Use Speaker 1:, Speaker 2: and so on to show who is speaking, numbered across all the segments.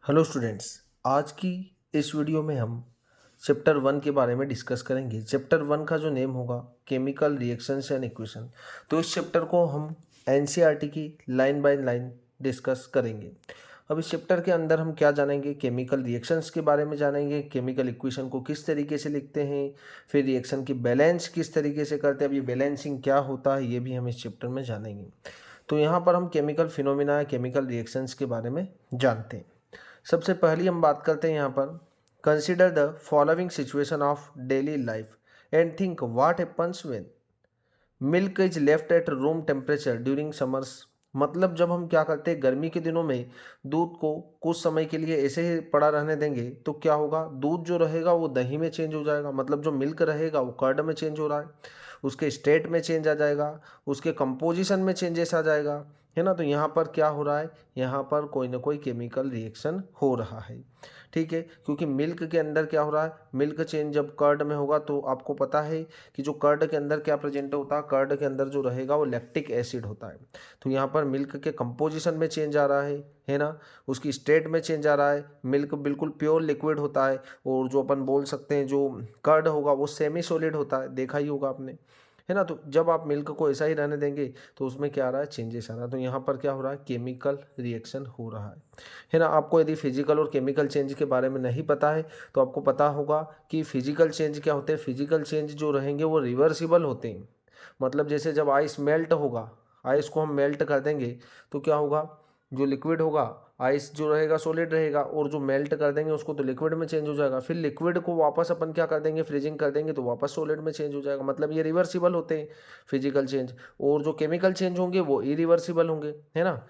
Speaker 1: Hello students. आज की इस वीडियो में हम चैप्टर 1 के बारे में डिस्कस करेंगे। चैप्टर 1 का जो नेम होगा केमिकल रिएक्शंस एंड इक्वेशन। तो इस चैप्टर को हम एनसीईआरटी की लाइन बाय लाइन डिस्कस करेंगे। अब इस चैप्टर के अंदर हम क्या जानेंगे, केमिकल रिएक्शंस के बारे में जानेंगे, केमिकल इक्वेशन को किस तरीके से लिखते हैं, फिर रिएक्शन की बैलेंस किस तरीके से करते हैं, अब ये बैलेंसिंग क्या होता है ये भी हम इस चैप्टर में जानेंगे। तो यहाँ पर हम केमिकल फिनोमिना, केमिकल रिएक्शंस के बारे में जानते हैं। सबसे पहली हम बात करते हैं यहाँ पर, consider the following situation of daily life and think what happens when milk is left at room temperature during summers. मतलब जब हम क्या करते हैं, गर्मी के दिनों में दूध को कुछ समय के लिए ऐसे ही पड़ा रहने देंगे तो क्या होगा, दूध जो रहेगा वो दही में चेंज हो जाएगा। मतलब जो मिल्क रहेगा वो कर्ड में चेंज हो रहा है, उसके स्टेट में चेंज आ जाएगा, उसके कंपोजिशन में चेंजेस आ जाएगा, है ना। तो यहाँ पर क्या हो रहा है, यहाँ पर कोई ना कोई केमिकल रिएक्शन हो रहा है, ठीक है। क्योंकि मिल्क के अंदर क्या हो रहा है, मिल्क चेंज जब कर्ड में होगा तो आपको पता है कि जो कर्ड के अंदर क्या प्रेजेंट होता है, कर्ड के अंदर जो रहेगा वो लैक्टिक एसिड होता है। तो यहाँ पर मिल्क के कंपोजिशन में चेंज आ रहा है ना, उसकी स्टेट में चेंज आ रहा है। मिल्क बिल्कुल प्योर लिक्विड होता है और जो अपन बोल सकते हैं जो कर्ड होगा वो सेमी सॉलिड होता है, देखा ही होगा आपने, है ना। तो जब आप मिल्क को ऐसा ही रहने देंगे तो उसमें क्या आ रहा है, चेंजेस आ रहा है। तो यहाँ पर क्या हो रहा है, केमिकल रिएक्शन हो रहा है ना। आपको यदि फिजिकल और केमिकल चेंज के बारे में नहीं पता है तो आपको पता होगा कि फिजिकल चेंज क्या होते हैं। फिजिकल चेंज जो रहेंगे वो रिवर्सिबल होते हैं। मतलब जैसे जब आइस मेल्ट होगा, आइस को हम मेल्ट कर देंगे तो क्या होगा, जो लिक्विड होगा, आइस जो रहेगा सॉलिड रहेगा, और जो मेल्ट कर देंगे उसको तो लिक्विड में चेंज हो जाएगा। फिर लिक्विड को वापस अपन क्या कर देंगे, फ्रीजिंग कर देंगे तो वापस सॉलिड में चेंज हो जाएगा। मतलब ये रिवर्सिबल होते हैं फिजिकल चेंज, और जो केमिकल चेंज होंगे वो इरिवर्सिबल होंगे, है ना।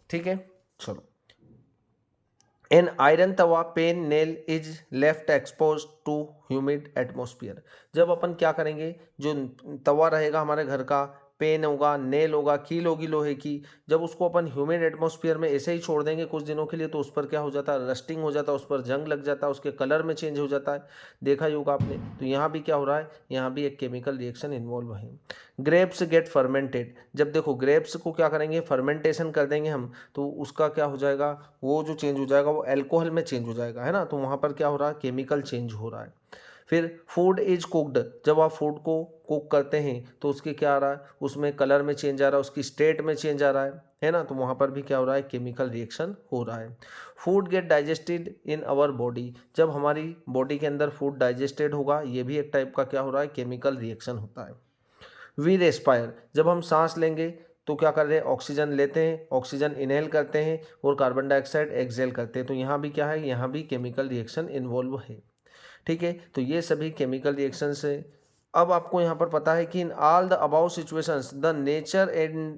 Speaker 1: ठीक है, चलो। An iron tawa pan nail is left expose to humid atmosphere. जब अपन क्या करेंगे, जो तवा रहेगा हमारे घर का, पेन होगा, नेल होगा, कील होगी लोहे की, जब उसको अपन ह्यूमिड एटमोस्फियर में ऐसे ही छोड़ देंगे कुछ दिनों के लिए तो उस पर क्या हो जाता है, रस्टिंग हो जाता है, उस पर जंग लग जाता है, उसके कलर में चेंज हो जाता है, देखा ही होगा आपने। तो यहाँ भी क्या हो रहा है, यहाँ भी एक केमिकल रिएक्शन इन्वॉल्व है। Grapes get fermented. जब देखो ग्रेप्स को क्या करेंगे, फर्मेंटेशन कर देंगे हम, तो उसका क्या हो जाएगा, वो जो चेंज हो जाएगा वो अल्कोहल में चेंज हो जाएगा, है ना। तो वहाँ पर क्या हो रहा है, केमिकल चेंज हो रहा है। फिर फूड इज कुक्ड। जब आप फूड को कुक करते हैं तो उसके क्या आ रहा है, उसमें कलर में चेंज आ रहा है, उसकी स्टेट में चेंज आ रहा है ना। तो वहाँ पर भी क्या हो रहा है, केमिकल रिएक्शन हो रहा है। Food get digested in our body. जब हमारी बॉडी के अंदर फूड डाइजेस्टेड होगा, ये भी एक टाइप का क्या हो रहा है, केमिकल रिएक्शन होता है। We respire. जब हम सांस लेंगे तो क्या कर रहे हैं, ऑक्सीजन लेते हैं, ऑक्सीजन इनहेल करते हैं और कार्बन डाइऑक्साइड एक्सहेल करते हैं। तो यहाँ भी क्या है, यहाँ भी केमिकल रिएक्शन इन्वॉल्व है, ठीक है। तो ये सभी केमिकल रिएक्शंस है। अब आपको यहाँ पर पता है कि in all the above situations the nature and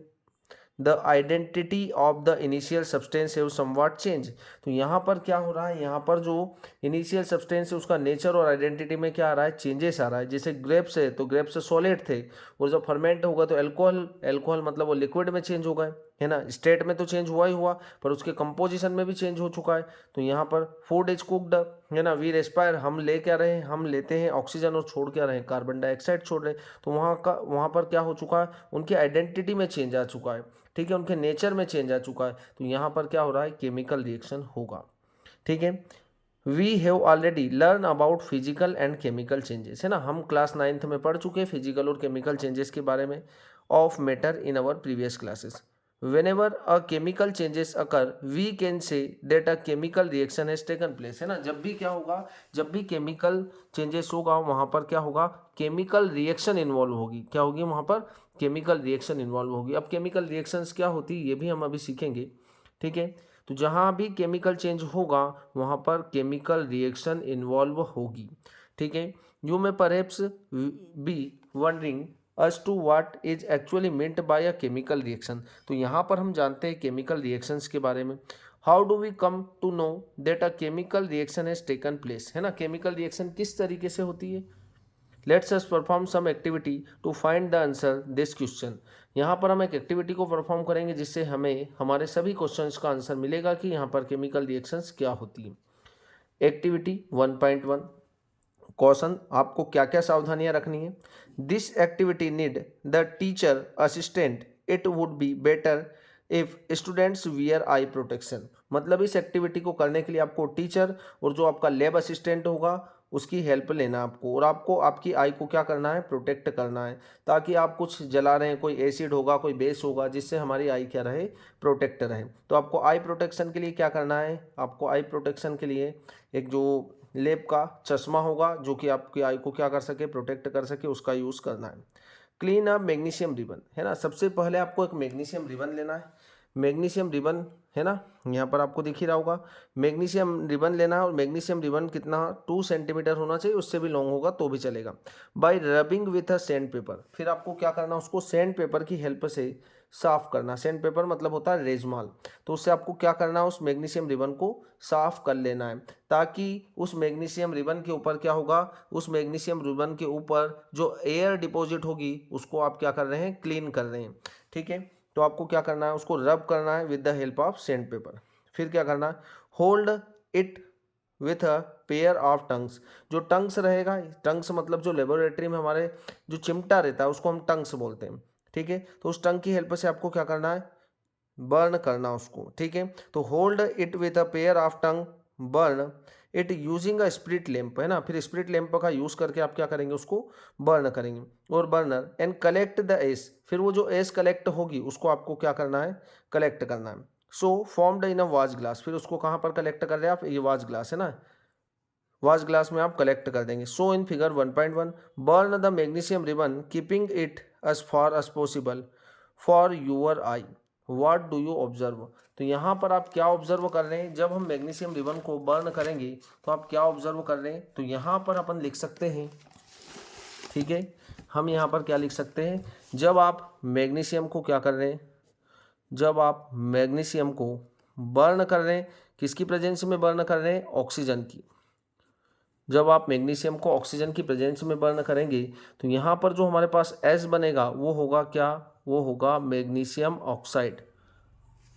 Speaker 1: the identity of the initial substance है समवॉट चेंज। तो यहाँ पर क्या हो रहा है, यहाँ पर जो इनिशियल सब्सटेंस है उसका नेचर और आइडेंटिटी में क्या आ रहा है, चेंजेस आ रहा है। जैसे ग्रेप्स है तो ग्रेप्स सॉलिड थे, और जब फर्मेंट होगा तो अल्कोहल, अल्कोहल मतलब वो लिक्विड में चेंज हो गए, है ना। स्टेट में तो चेंज हुआ ही हुआ पर उसके कंपोजिशन में भी चेंज हो चुका है। तो यहाँ पर फूड इज कुकड, है ना। वी रेस्पायर, हम ले क्या रहे हैं, हम लेते हैं ऑक्सीजन और छोड़ क्या रहे हैं, कार्बन डाइऑक्साइड छोड़ रहे हैं। तो वहाँ पर क्या हो चुका है, उनकी आइडेंटिटी में चेंज आ चुका है, ठीक है, उनके नेचर में चेंज आ चुका है। तो यहाँ पर क्या हो रहा है, केमिकल रिएक्शन होगा, ठीक है। We have already learn about physical and chemical changes, है ना। हम क्लास 9th में पढ़ चुके हैं फिजिकल और केमिकल चेंजेस के बारे में of matter in our previous classes. whenever a chemical changes occur we can say that a chemical reaction has taken place, है ना। जब भी क्या होगा, जब भी केमिकल चेंजेस होगा वहाँ पर क्या होगा, केमिकल रिएक्शन इन्वॉल्व होगी, क्या होगी वहाँ पर, केमिकल रिएक्शन इन्वॉल्व होगी। अब केमिकल रिएक्शंस क्या होती है ये भी हम अभी सीखेंगे, ठीक है। तो जहाँ भी केमिकल चेंज होगा वहाँ पर केमिकल रिएक्शन इन्वॉल्व होगी, ठीक है। You may perhaps be wondering as to what is actually meant by a chemical reaction। तो यहाँ पर हम जानते हैं केमिकल रिएक्शंस के बारे में। how do we come to know that a chemical reaction has taken place, है ना। केमिकल रिएक्शन किस तरीके से होती है, let's us perform some activity to find the answer this question. यहाँ पर हम एक एक्टिविटी को परफॉर्म करेंगे जिससे हमें हमारे सभी क्वेश्चंस का आंसर मिलेगा कि यहाँ पर केमिकल रिएक्शंस क्या होती है। एक्टिविटी 1.1 क्वेश्चन, आपको क्या क्या सावधानियां रखनी है। This activity need the teacher assistant, it would be better if students wear I protection, मतलब इस एक्टिविटी को करने के लिए आपको टीचर और जो आपका लैब असिस्टेंट होगा उसकी हेल्प लेना आपको, और आपको आपकी आई को क्या करना है, प्रोटेक्ट करना है, ताकि आप कुछ जला रहे हैं, कोई एसिड होगा, कोई बेस होगा, जिससे हमारी आई क्या रहे, प्रोटेक्ट रहे। तो आपको आई प्रोटेक्शन के लिए क्या करना है, आपको आई प्रोटेक्शन के लिए एक जो लैब का चश्मा होगा जो कि आपकी आई को क्या कर सके, प्रोटेक्ट कर सके, उसका यूज़ करना है। क्लीन अप मैग्नीशियम रिबन, है ना, सबसे पहले आपको एक मैग्नीशियम रिबन लेना है। मैग्नीशियम रिबन, है ना, यहाँ पर आपको दिख ही रहा होगा, मैग्नीशियम रिबन लेना है, और मैग्नीशियम रिबन कितना 2 सेंटीमीटर होना चाहिए, उससे भी लॉन्ग होगा तो भी चलेगा। Bye rubbing with a sand paper, फिर आपको क्या करना, उसको सैंड पेपर की हेल्प से साफ करना। सैंड पेपर मतलब होता है रेजमाल, तो उससे आपको क्या करना है, उस मैग्नीशियम रिबन को साफ कर लेना है, ताकि उस मैग्नीशियम रिबन के ऊपर क्या होगा, उस मैग्नीशियम रिबन के ऊपर जो एयर डिपॉजिट होगी उसको आप क्या कर रहे हैं, क्लीन कर रहे हैं। ठीक है, तो आपको क्या करना है, उसको रब करना है with the help of sand paper. फिर क्या करना है, hold it with a pair of tongues, जो टंग्स रहेगा, टंग्स मतलब जो लेबोरेटरी में हमारे जो चिमटा रहता है उसको हम टंग्स बोलते हैं। ठीक है, तो उस टंग की हेल्प से आपको क्या करना है, बर्न करना उसको। ठीक है, तो hold it with a pair of tongue, burn it using a spirit lamp, है ना, फिर स्प्रिट लैंप का यूज करके आप क्या करेंगे, उसको बर्न करेंगे। और burner and collect the S, फिर वो जो एस कलेक्ट होगी उसको आपको क्या करना है, कलेक्ट करना है। So formed in a was glass, फिर उसको कहाँ पर कलेक्ट कर रहे हैं आप, ये वाज ग्लास है ना, वाश ग्लास में आप कलेक्ट कर देंगे। So in figure 1.1 burn the magnesium ribbon keeping it as far as possible for your eye, what do you observe. तो यहाँ पर आप क्या ऑब्जर्व कर रहे हैं, जब हम मैग्नीशियम रिबन को बर्न करेंगे तो आप क्या ऑब्जर्व कर रहे हैं, तो यहाँ पर अपन लिख सकते हैं, ठीक है, हम यहाँ पर क्या लिख सकते हैं, जब आप मैग्नीशियम को क्या कर रहे हैं, जब आप मैग्नीशियम को बर्न कर रहे हैं, किसकी प्रेजेंस में बर्न कर रहे हैं, ऑक्सीजन की। जब आप मैग्नीशियम को ऑक्सीजन की प्रेजेंस में बर्न करेंगे तो यहाँ पर जो हमारे पास एस बनेगा वो होगा क्या, वो होगा magnesium oxide,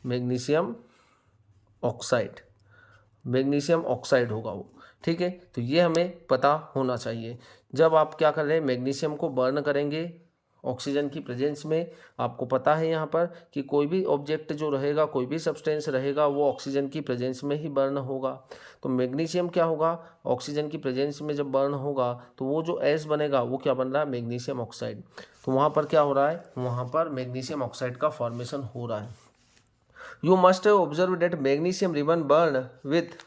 Speaker 1: magnesium oxide, magnesium oxide होगा वो। ठीक है, तो ये हमें पता होना चाहिए। जब आप क्या कर रहे हैं, मैग्नीशियम को बर्न करेंगे ऑक्सीजन की प्रेजेंस में, आपको पता है यहाँ पर कि कोई भी ऑब्जेक्ट जो रहेगा, कोई भी सब्सटेंस रहेगा वो ऑक्सीजन की प्रेजेंस में ही बर्न होगा। तो मैग्नीशियम क्या होगा, ऑक्सीजन की प्रेजेंस में जब बर्न होगा तो वो जो एस बनेगा वो क्या बन रहा है, मैग्नीशियम ऑक्साइड। तो वहाँ पर क्या हो रहा है, वहाँ पर मैग्नीशियम ऑक्साइड का फॉर्मेशन हो रहा है। You must have observe that magnesium ribbon burn with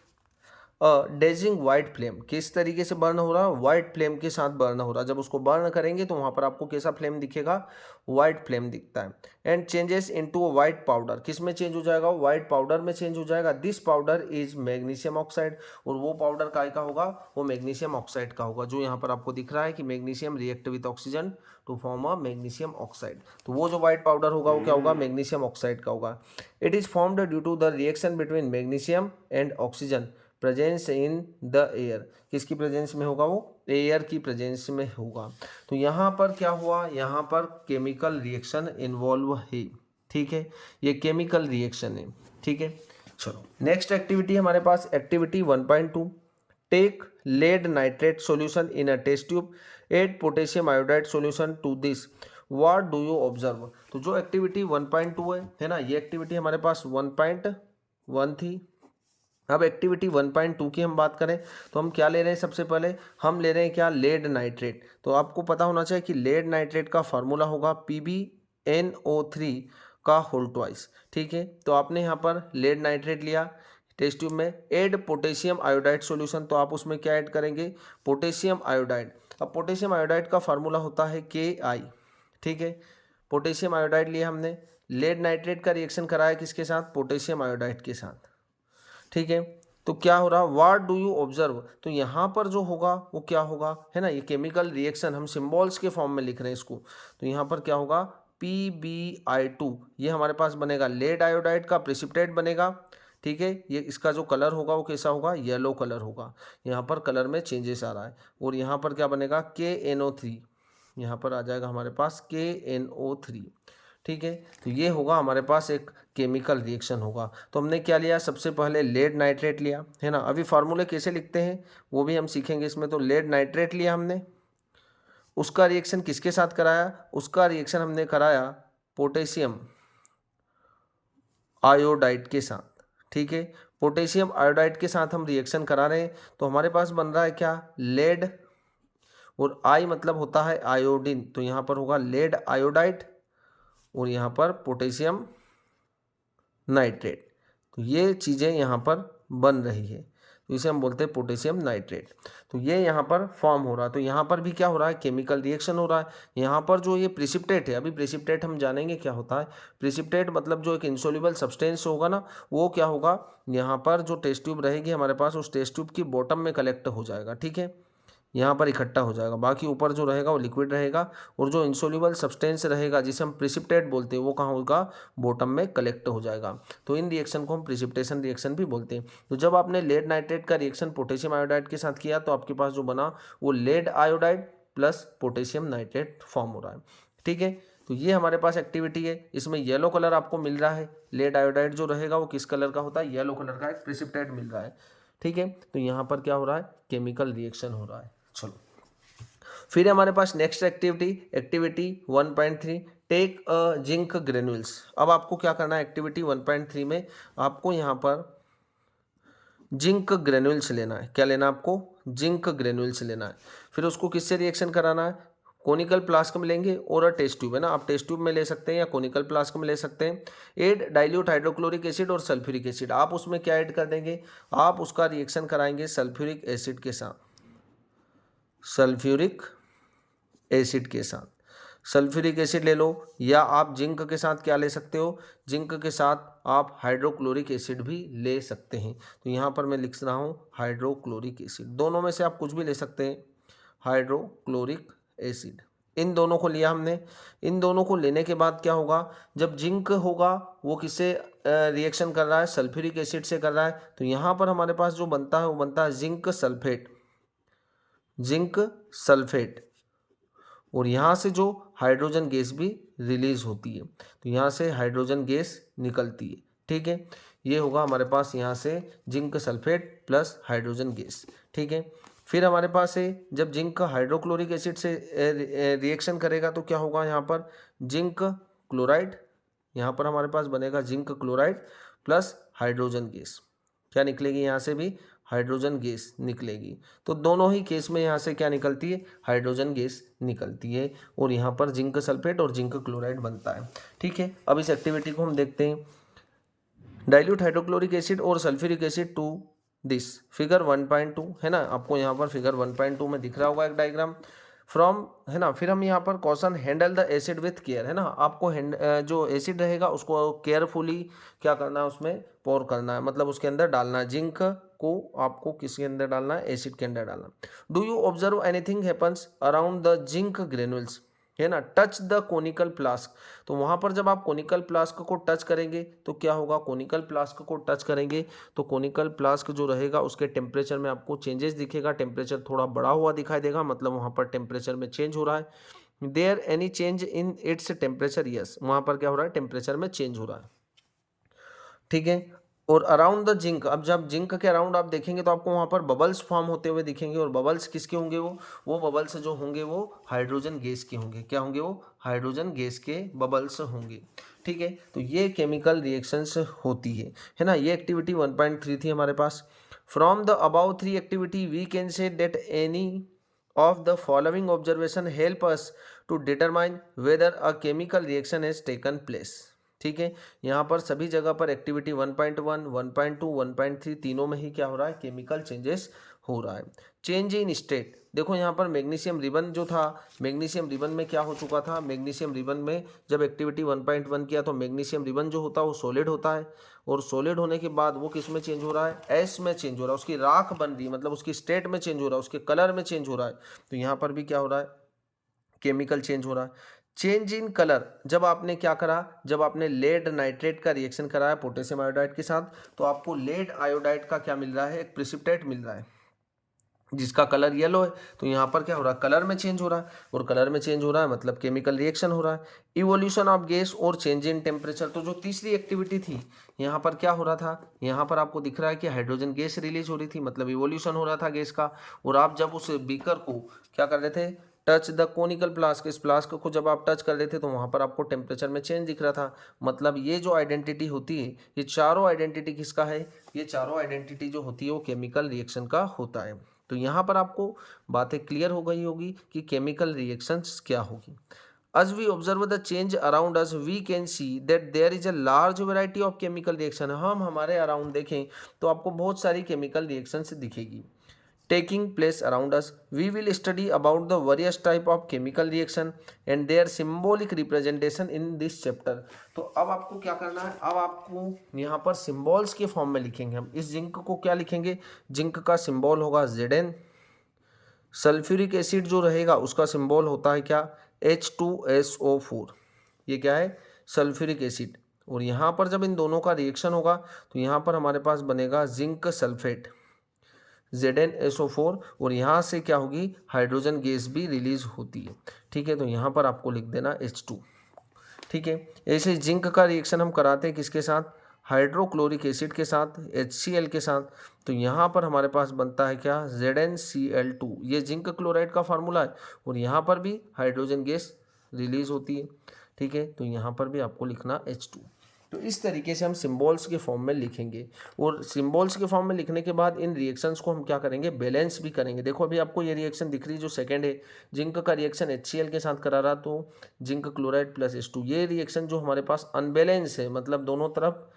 Speaker 1: dazzling white flame, किस तरीके से बर्न हो रहा है, वाइट फ्लेम के साथ बर्न हो रहा है। जब उसको बर्न करेंगे तो वहाँ पर आपको कैसा फ्लेम दिखेगा, वाइट फ्लेम दिखता है। And changes into white powder, किस में चेंज हो जाएगा, वाइट पाउडर में चेंज हो जाएगा। This powder is magnesium oxide, और वो पाउडर काय का होगा, वो मैग्नीशियम ऑक्साइड का होगा, जो यहाँ पर आपको दिख रहा है कि magnesium react with oxygen to form a magnesium oxide. तो वो जो वाइट पाउडर होगा वो क्या होगा, मैग्नीशियम ऑक्साइड का होगा। It is formed due to the reaction between magnesium and oxygen presence in the air, किसकी प्रेजेंस में होगा, वो एयर की प्रेजेंस में होगा। तो यहाँ पर क्या हुआ, यहाँ पर केमिकल रिएक्शन इन्वॉल्व है। ठीक है, ये केमिकल रिएक्शन है। ठीक है, चलो नेक्स्ट एक्टिविटी हमारे पास activity 1.2, take lead nitrate solution in a test tube, add potassium iodide solution to this, what do you observe. तो जो एक्टिविटी 1.2 है ना, ये एक्टिविटी हमारे पास 1.1 थी। अब एक्टिविटी 1.2 की हम बात करें तो हम क्या ले रहे हैं, सबसे पहले हम ले रहे हैं क्या, लेड नाइट्रेट। तो आपको पता होना चाहिए कि लेड नाइट्रेट का फार्मूला होगा PbNO3 का होल ट्वाइस। ठीक है, तो आपने यहाँ पर लेड नाइट्रेट लिया टेस्ट ट्यूब में, एड पोटेशियम आयोडाइड सॉल्यूशन, तो आप उसमें क्या ऐड करेंगे, पोटेशियम आयोडाइड। अब पोटेशियम आयोडाइड का फार्मूला होता है Ki। ठीक है, पोटेशियम आयोडाइड लिया हमने, लेड नाइट्रेट का रिएक्शन कराया किसके साथ, पोटेशियम आयोडाइड के साथ। ठीक है, तो क्या हो रहा, व्हाट डू यू ऑब्जर्व, तो यहाँ पर जो होगा वो क्या होगा, है ना, ये केमिकल रिएक्शन हम सिंबल्स के फॉर्म में लिख रहे हैं इसको। तो यहाँ पर क्या होगा, PbI2, ये हमारे पास बनेगा लेड आयोडाइड का प्रेसिपिटेट बनेगा। ठीक है, ये इसका जो कलर होगा वो कैसा होगा, येलो कलर होगा, यहाँ पर कलर में चेंजेस आ रहा है। और यहाँ पर क्या बनेगा, KNO3, यहाँ पर आ जाएगा हमारे पास KNO3। ठीक है, तो ये होगा हमारे पास एक केमिकल रिएक्शन होगा। तो हमने क्या लिया, सबसे पहले लेड नाइट्रेट लिया, है ना, अभी फार्मूले कैसे लिखते हैं वो भी हम सीखेंगे इसमें। तो लेड नाइट्रेट लिया हमने, उसका रिएक्शन किसके साथ कराया, उसका रिएक्शन हमने कराया पोटेशियम आयोडाइड के साथ, ठीक है। पोटेशियम आयोडाइड के साथ हम रिएक्शन करा रहे हैं तो हमारे पास बन रहा है क्या, लेड, और आई मतलब होता है आयोडीन, तो यहाँ पर होगा लेड आयोडाइड और यहाँ पर पोटेशियम नाइट्रेट। तो ये चीज़ें यहाँ पर बन रही है, तो इसे हम बोलते हैं पोटेशियम नाइट्रेट। तो ये यहाँ पर फॉर्म हो रहा है, तो यहाँ पर भी क्या हो रहा है, केमिकल रिएक्शन हो रहा है। यहाँ पर जो ये प्रेसिपिटेट है, अभी प्रेसिपिटेट हम जानेंगे क्या होता है। प्रेसिपिटेट मतलब जो एक इंसोल्यूबल सब्सटेंस होगा ना, वो क्या होगा, यहाँ पर जो टेस्ट ट्यूब रहेगी हमारे पास, उस टेस्ट ट्यूब की बॉटम में कलेक्ट हो जाएगा, ठीक है, यहाँ पर इकट्ठा हो जाएगा। बाकी ऊपर जो रहेगा वो लिक्विड रहेगा, और जो इंसोल्यूबल सब्सटेंस रहेगा जिसे हम प्रेसिपिटेट बोलते हैं, वो कहाँ होगा, बॉटम में कलेक्ट हो जाएगा। तो इन रिएक्शन को हम प्रेसिपिटेशन रिएक्शन भी बोलते हैं। तो जब आपने लेड नाइट्रेट का रिएक्शन पोटेशियम आयोडाइड के साथ किया तो आपके पास जो बना वो lead iodide plus potassium nitrate form हो रहा है, ठीक है। तो ये हमारे पास एक्टिविटी है, इसमें येलो कलर आपको मिल रहा है। लेड आयोडाइड जो रहेगा वो किस कलर का होता है, येलो कलर का एक प्रेसिपिटेट मिल रहा है, ठीक है। तो यहाँ पर क्या हो रहा है, केमिकल रिएक्शन हो रहा है। चलो फिर हमारे पास next activity 1.3, take zinc granules. अब आपको क्या करना है, एक्टिविटी 1.3 में आपको यहाँ पर जिंक ग्रेन्यूल्स लेना है। क्या लेना है आपको, जिंक ग्रेन्यूल्स लेना है। फिर उसको किससे रिएक्शन कराना है, कोनिकल फ्लास्क में लेंगे और टेस्ट ट्यूब है ना, आप टेस्ट ट्यूब में ले सकते हैं या कोनिकल फ्लास्क में ले सकते हैं। एड डाइल्यूट हाइड्रोक्लोरिक एसिड और सल्फ्यूरिक एसिड, आप उसमें क्या ऐड कर देंगे, आप उसका रिएक्शन कराएंगे सल्फ्यूरिक एसिड के साथ, सल्फ्यूरिक एसिड के साथ। सल्फ्यूरिक एसिड ले लो, या आप जिंक के साथ क्या ले सकते हो, जिंक के साथ आप हाइड्रोक्लोरिक एसिड भी ले सकते हैं। तो यहाँ पर मैं लिख रहा हूँ हाइड्रोक्लोरिक एसिड, दोनों में से आप कुछ भी ले सकते हैं, हाइड्रोक्लोरिक एसिड। इन दोनों को लिया हमने। इन दोनों को लेने के बाद क्या होगा, जब जिंक होगा वो किससे रिएक्शन कर रहा है, सल्फ्यूरिक एसिड से कर रहा है। तो यहाँ पर हमारे पास जो बनता है वो बनता है जिंक सल्फेट, जिंक सल्फेट, और यहाँ से जो हाइड्रोजन गैस भी रिलीज होती है, तो यहाँ से हाइड्रोजन गैस निकलती है, ठीक है। ये होगा हमारे पास यहाँ से zinc sulphate plus hydrogen gas, ठीक है। फिर हमारे पास है, जब जिंक हाइड्रोक्लोरिक एसिड से रिएक्शन करेगा तो क्या होगा, यहाँ पर जिंक क्लोराइड, यहाँ पर हमारे पास बनेगा zinc chloride plus hydrogen gas. क्या निकलेगी, यहाँ से भी हाइड्रोजन गैस निकलेगी। तो दोनों ही केस में यहाँ से क्या निकलती है, हाइड्रोजन गैस निकलती है, और यहाँ पर जिंक सल्फेट और जिंक क्लोराइड बनता है, ठीक है। अब इस एक्टिविटी को हम देखते हैं। डाइल्यूट हाइड्रोक्लोरिक एसिड और sulphuric acid to this, figure 1.2 है ना, आपको यहाँ पर फिगर 1.2 में दिख रहा होगा एक डायग्राम फ्रॉम, है ना। फिर हम यहाँ पर question handle the acid with care, है ना, आपको जो एसिड रहेगा उसको केयरफुली क्या करना है, उसमें पोर करना है, मतलब उसके अंदर डालना है। जिंक को आपको किसके अंदर डालना है, एसिड के अंदर डालना। Do you observe anything happens around the zinc granules, है ना, टच द कोनिकल फ्लास्क। तो वहाँ पर जब आप कोनिकल फ्लास्क को टच करेंगे तो क्या होगा, कोनिकल फ्लास्क को टच करेंगे तो कोनिकल फ्लास्क जो रहेगा उसके टेम्परेचर में आपको चेंजेस दिखेगा, टेम्परेचर थोड़ा बढ़ा हुआ दिखाई देगा, मतलब वहाँ पर टेम्परेचर में चेंज हो रहा है। There any change in its temperature, yes, वहाँ पर क्या हो रहा है, टेम्परेचर में चेंज हो रहा है, ठीक है। और अराउंड द जिंक, अब जब जिंक के अराउंड आप देखेंगे तो आपको वहाँ पर बबल्स फॉर्म होते हुए दिखेंगे, और बबल्स किसके होंगे, वो बबल्स जो होंगे वो हाइड्रोजन गैस के होंगे। क्या होंगे, वो हाइड्रोजन गैस के बबल्स होंगे, ठीक है। तो ये केमिकल रिएक्शंस होती है ना। ये एक्टिविटी 1.3 थी हमारे पास। From the above 3 activity we can say that any of the following observation help us to determine whether a chemical reaction has taken place, ठीक है। यहाँ पर सभी जगह पर एक्टिविटी 1.1, 1.2, 1.3 तीनों में ही क्या हो रहा है, केमिकल चेंजेस हो रहा है। चेंज इन स्टेट, देखो यहाँ पर मैग्नीशियम रिबन जो था, मैग्नीशियम रिबन में क्या हो चुका था, मैग्नीशियम रिबन में जब एक्टिविटी 1.1 किया तो मैग्नीशियम रिबन जो होता है वो सॉलिड होता है, और सॉलिड होने के बाद वो किस में चेंज हो रहा है, एस में चेंज हो रहा है, उसकी राख बन रही है, मतलब उसकी स्टेट में चेंज हो रहा है, उसके कलर में चेंज हो रहा है। तो यहाँ पर भी क्या हो रहा है, केमिकल चेंज हो रहा है। चेंज इन कलर, जब आपने क्या करा, जब आपने लेड नाइट्रेट का रिएक्शन कराया पोटेशियम आयोडाइड के साथ, तो आपको लेड आयोडाइड का क्या मिल रहा है, एक प्रेसिपिटेट मिल रहा है जिसका कलर येलो है। तो यहाँ पर क्या हो रहा है, कलर में चेंज हो रहा है, और कलर में चेंज हो रहा है मतलब केमिकल रिएक्शन हो रहा है। इवोल्यूशन ऑफ गैस और चेंज इन टेम्परेचर, तो जो तीसरी एक्टिविटी थी यहाँ पर क्या हो रहा था, यहाँ पर आपको दिख रहा है कि हाइड्रोजन गैस रिलीज हो रही थी, मतलब इवोल्यूशन हो रहा था गैस का। और आप जब उस बीकर को क्या कर रहे थे, टच द कोनिकल फ्लास्क, इस फ्लास्क को जब आप टच कर रहे थे तो वहाँ पर आपको टेम्परेचर में चेंज दिख रहा था। मतलब ये जो आइडेंटिटी होती है, ये चारों आइडेंटिटी किसका है, ये चारों आइडेंटिटी जो होती है वो केमिकल रिएक्शन का होता है। तो यहाँ पर आपको बातें क्लियर हो गई होगी कि केमिकल रिएक्शंस क्या होगी। As we observe the change around us, we can see that there is a large variety of chemical reaction. हम हमारे अराउंड देखें तो आपको बहुत सारी केमिकल रिएक्शंस दिखेगी taking place around us. We will study about the various type of chemical reaction and their symbolic representation in this chapter. तो अब आपको क्या करना है, अब आपको यहाँ पर सिम्बॉल्स के फॉर्म में लिखेंगे हम। इस जिंक को क्या लिखेंगे, जिंक का सिम्बॉल होगा Zn। सल्फ्यूरिक एसिड जो रहेगा उसका सिंबल होता है क्या, H2SO4। ये क्या है, सल्फ्यूरिक एसिड। और यहाँ पर जब इन दोनों का रिएक्शन होगा तो यहाँ पर हमारे पास बनेगा जिंक सल्फेट ZnSO4, और यहाँ से क्या होगी, हाइड्रोजन गैस भी रिलीज होती है। ठीक है, तो यहाँ पर आपको लिख देना H2। ठीक है, ऐसे जिंक का रिएक्शन हम कराते हैं किसके साथ, हाइड्रोक्लोरिक एसिड के साथ, HCl के साथ। तो यहाँ पर हमारे पास बनता है क्या, ZnCl2। ये जिंक क्लोराइड का फार्मूला है, और यहाँ पर भी हाइड्रोजन गैस रिलीज होती है। ठीक है, तो यहाँ पर भी आपको लिखना H2। तो इस तरीके से हम सिम्बॉल्स के फॉर्म में लिखेंगे, और सिम्बॉल्स के फॉर्म में लिखने के बाद इन रिएक्शंस को हम क्या करेंगे, बैलेंस भी करेंगे। देखो अभी आपको ये रिएक्शन दिख रही जो सेकंड है, जिंक का रिएक्शन HCl के साथ करा रहा, तो जिंक क्लोराइड प्लस H2। ये रिएक्शन जो हमारे पास अनबैलेंस है, मतलब दोनों तरफ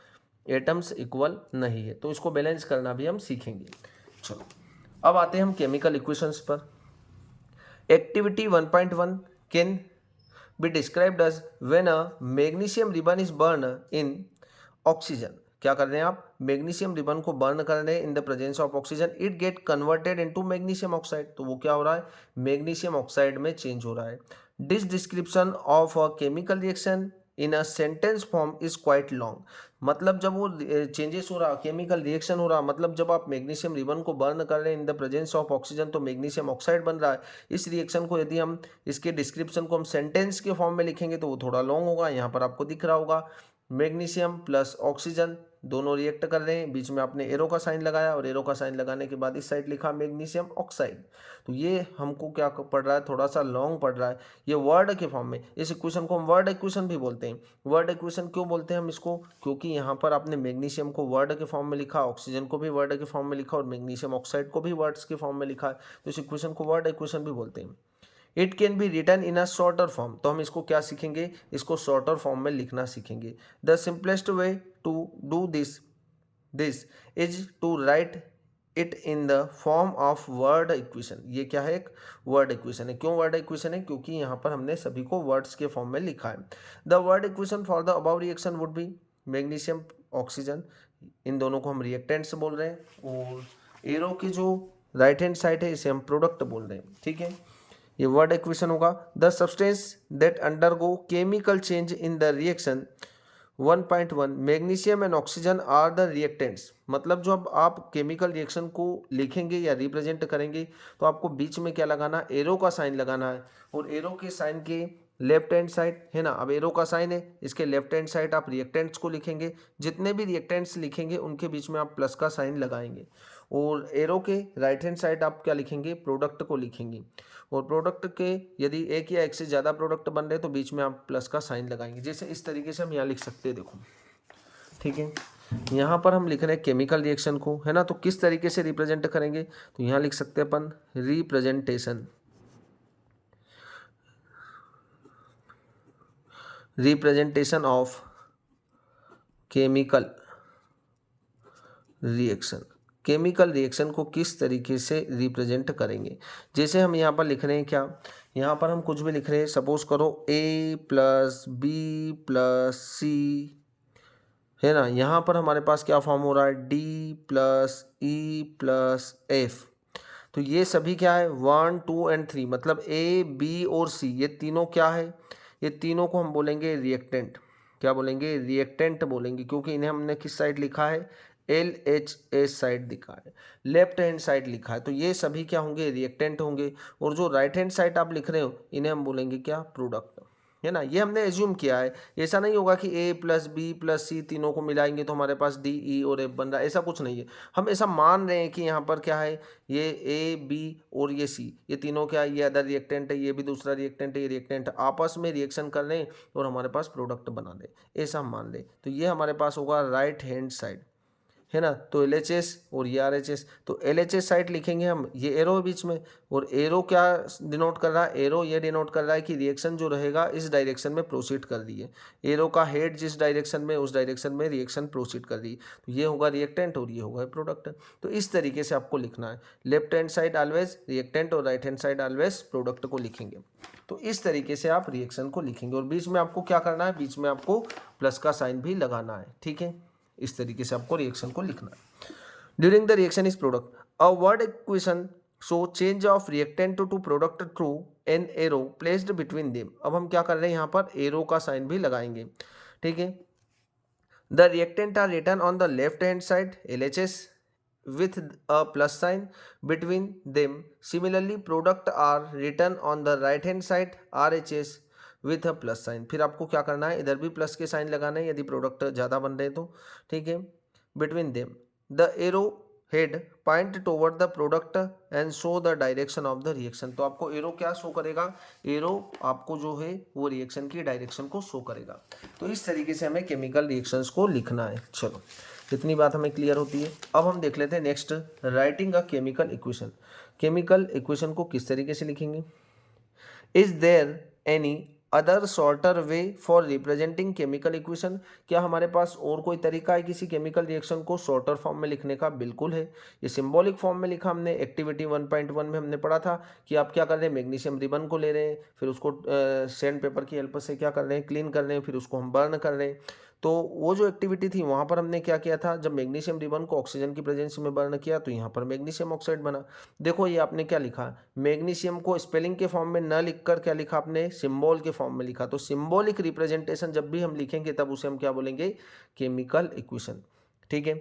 Speaker 1: एटम्स इक्वल नहीं है, तो इसको बैलेंस करना भी हम सीखेंगे। चलो अब आते हैं हम केमिकल इक्वेशंस पर। Activity 1.1 can be described as when a magnesium ribbon is burned in oxygen. क्या कर रहे हैं आप, मैग्नीशियम रिबन को बर्न कर रहे हैं in the presence of oxygen, it get converted into magnesium oxide. तो वो क्या हो रहा है, मैग्नीशियम ऑक्साइड में चेंज हो रहा है। This description of a chemical reaction in a sentence form is quite long. मतलब जब वो चेंजेस हो रहा, केमिकल रिएक्शन हो रहा, मतलब जब आप मैग्नीशियम रिबन को बर्न कर रहे हैं in the presence of oxygen तो मैग्नीशियम ऑक्साइड बन रहा है। इस रिएक्शन को यदि हम, इसके डिस्क्रिप्शन को हम सेंटेंस के फॉर्म में लिखेंगे तो वो थोड़ा लॉन्ग होगा। यहाँ पर आपको दिख रहा होगा मैग्नीशियम प्लस ऑक्सीजन दोनों रिएक्ट कर रहे हैं, बीच में आपने एरो का साइन लगाया, और एरो का साइन लगाने के बाद इस साइड लिखा मैग्नीशियम ऑक्साइड। तो ये हमको क्या पड़ रहा है, थोड़ा सा लॉन्ग पड़ रहा है। ये वर्ड के फॉर्म में, इस इक्वेशन को हम वर्ड इक्वेशन भी बोलते हैं। वर्ड इक्वेशन क्यों बोलते हैं हम इसको, क्योंकि यहाँ पर आपने मैग्नीशियम को वर्ड के फॉर्म में लिखा, ऑक्सीजन को भी वर्ड के फॉर्म में लिखा, और मैग्नीशियम ऑक्साइड को भी वर्ड्स के फॉर्म में लिखा है, तो इस इक्वेशन को वर्ड इक्वेशन भी बोलते हैं। It can be written in a shorter form, तो हम इसको क्या सीखेंगे, इसको शॉर्टर फॉर्म में लिखना सीखेंगे। The simplest way to do this is to write it in the form of word equation. ये क्या है, एक वर्ड इक्वेशन है। क्यों वर्ड इक्वेशन है, क्योंकि यहाँ पर हमने सभी को वर्ड्स के फॉर्म में लिखा है। The word equation for the above reaction would be magnesium oxygen, इन दोनों को हम रिएक्टेंट्स बोल रहे हैं, और एरो की जो राइट हैंड साइड है इसे हम प्रोडक्ट बोल रहे हैं। ठीक है, ये वर्ड इक्वेशन होगा। The substance that undergo chemical change in the reaction 1.1 magnesium and oxygen are the reactants. मतलब जब आप केमिकल रिएक्शन को लिखेंगे या रिप्रेजेंट करेंगे तो आपको बीच में क्या लगाना, एरो का साइन लगाना है, और एरो के साइन के लेफ्ट हैंड साइड है ना, अब एरो का साइन है, इसके लेफ्ट हैंड साइड आप रिएक्टेंट्स को लिखेंगे। जितने भी रिएक्टेंट्स लिखेंगे उनके बीच में आप प्लस का साइन लगाएंगे, और एरो के राइट हैंड साइड आप क्या लिखेंगे, प्रोडक्ट को लिखेंगे, और प्रोडक्ट के यदि एक या एक से ज़्यादा प्रोडक्ट बन रहे तो बीच में आप प्लस का साइन लगाएंगे। जैसे इस तरीके से हम यहाँ लिख सकते हैं, देखो। ठीक है, यहाँ पर हम लिख रहे हैं केमिकल रिएक्शन को, है ना, तो किस तरीके से रिप्रेजेंट करेंगे, तो यहाँ लिख सकते हैं अपन representation of chemical reaction. Chemical reaction को किस तरीके से रिप्रेजेंट करेंगे। जैसे हम यहाँ पर लिख रहे हैं क्या, यहाँ पर हम कुछ भी लिख रहे हैं, सपोज करो A + B + C, है ना, यहाँ पर हमारे पास क्या फॉर्म हो रहा है, D + E + F। तो ये सभी क्या है, 1 2 और 3, मतलब A B और C, ये तीनों क्या है, ये तीनों को हम बोलेंगे रिएक्टेंट। क्या बोलेंगे, रिएक्टेंट बोलेंगे, क्योंकि इन्हें हमने किस साइड लिखा है, LHS साइड लिखा है, लेफ्ट हैंड साइड लिखा है, तो ये सभी क्या होंगे, रिएक्टेंट होंगे। और जो राइट हैंड साइड आप लिख रहे हो इन्हें हम बोलेंगे क्या, प्रोडक्ट। है ना, ये हमने एज्यूम किया है। ऐसा नहीं होगा कि ए प्लस बी प्लस सी तीनों को मिलाएंगे तो हमारे पास डी ई और एफ बन रहा है, ऐसा कुछ नहीं है। हम ऐसा मान रहे हैं कि यहाँ पर क्या है, ये ए बी और ये सी, ये तीनों क्या है, ये अदर रिएक्टेंट है, ये भी दूसरा रिएक्टेंट है, ये रिएक्टेंट आपस में रिएक्शन कर रहे हैं और हमारे पास प्रोडक्ट बना दे, ऐसा हम मान ले। तो ये हमारे पास होगा राइट हैंड साइड, है ना। तो एल एच एस और ये आर एच एस, तो एल एच एस साइड लिखेंगे हम, ये एरो है बीच में, और एरो क्या डिनोट कर रहा है, एरो ये डिनोट कर रहा है कि रिएक्शन जो रहेगा इस डायरेक्शन में प्रोसीड कर रही है। एरो का हेड जिस डायरेक्शन में, उस डायरेक्शन में रिएक्शन प्रोसीड कर रही है, तो ये होगा रिएक्टेंट और ये होगा प्रोडक्ट। तो इस तरीके से आपको लिखना है, left hand side always reactant और right hand side always product को लिखेंगे। तो इस तरीके से आप रिएक्शन को लिखेंगे, और बीच में आपको क्या करना है, बीच में आपको प्लस का साइन भी लगाना है, ठीक है। इस तरीके से आपको रिएक्शन को लिखना है। During the reaction is product a word equation so change of reactant to product through an arrow placed between them. अब हम क्या कर रहे हैं, यहाँ पर एरो का साइन भी लगाएंगे, ठीक है। The reactant are written on the left hand side L H S with a plus sign between them. Similarly, product are written on the right hand side RHS with a plus sign. फिर आपको क्या करना है, इधर भी plus के sign लगाना है यदि प्रोडक्ट ज़्यादा बन रहे तो, ठीक है। Between them, the arrow head point toward the product and show the direction of the reaction. तो आपको एरो क्या शो करेगा, एरो आपको जो है वो रिएक्शन की डायरेक्शन को शो करेगा। तो इस तरीके से हमें केमिकल रिएक्शंस को लिखना है। चलो, इतनी बात हमें क्लियर होती है। अब हम देख लेते हैं next, writing a chemical equation. Chemical equation को किस तरीके से लिखेंगे। Is there any other shorter way for representing chemical equation. क्या हमारे पास और कोई तरीका है किसी केमिकल रिएक्शन को शॉर्टर फॉर्म में लिखने का? बिल्कुल है। ये सिंबॉलिक फॉर्म में लिखा हमने, एक्टिविटी 1.1 में हमने पढ़ा था कि आप क्या कर रहे हैं, मैग्नीशियम रिबन को ले रहे हैं, फिर उसको सैंड पेपर की हेल्प से क्या कर रहे हैं, क्लीन कर रहे हैं, फिर उसको हम बर्न कर रहे हैं। तो वो जो एक्टिविटी थी वहाँ पर हमने क्या किया था, जब मैग्नीशियम रिबन को ऑक्सीजन की प्रेजेंस में बर्न किया तो यहाँ पर मैग्नीशियम ऑक्साइड बना। देखो ये आपने क्या लिखा, मैग्नीशियम को स्पेलिंग के फॉर्म में न लिखकर क्या लिखा आपने, सिंबल के फॉर्म में लिखा। तो सिंबॉलिक रिप्रेजेंटेशन जब भी हम लिखेंगे तब उसे हम क्या बोलेंगे, केमिकल इक्वेशन, ठीक है।